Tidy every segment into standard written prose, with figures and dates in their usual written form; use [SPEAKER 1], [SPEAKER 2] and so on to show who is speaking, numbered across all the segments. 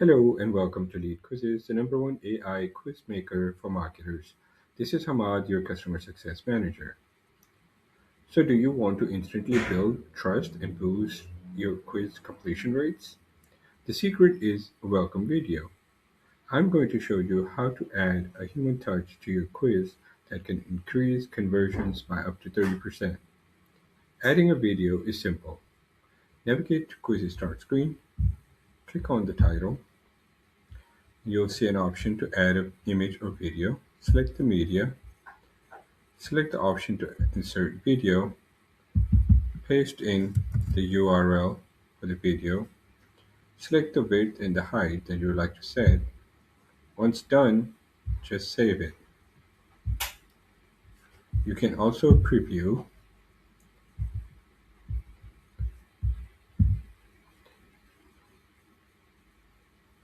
[SPEAKER 1] Hello and welcome to LeadQuizzes, the number one AI quiz maker for marketers. This is Hamad, your customer success manager. So, do you want to instantly build trust and boost your quiz completion rates? The secret is a welcome video. I'm going to show you how to add a human touch to your quiz that can increase conversions by up to 30%. Adding a video is simple. Navigate to Quizzes Start screen, click on the title. You'll see an option to add an image or video. Select the media. Select the option to insert video. Paste in the URL for the video. Select the width and the height that you would like to set. Once done, just save it. You can also preview.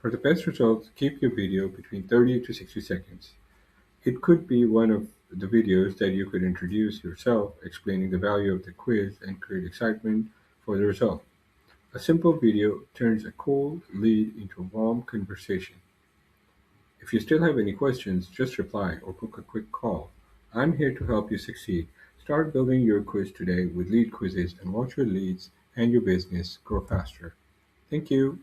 [SPEAKER 1] For the best results, keep your video between 30 to 60 seconds. It could be one of the videos that you could introduce yourself, explaining the value of the quiz and create excitement for the result. A simple video turns a cold lead into a warm conversation. If you still have any questions, just reply or book a quick call. I'm here to help you succeed. Start building your quiz today with Lead Quizzes and watch your leads and your business grow faster. Thank you.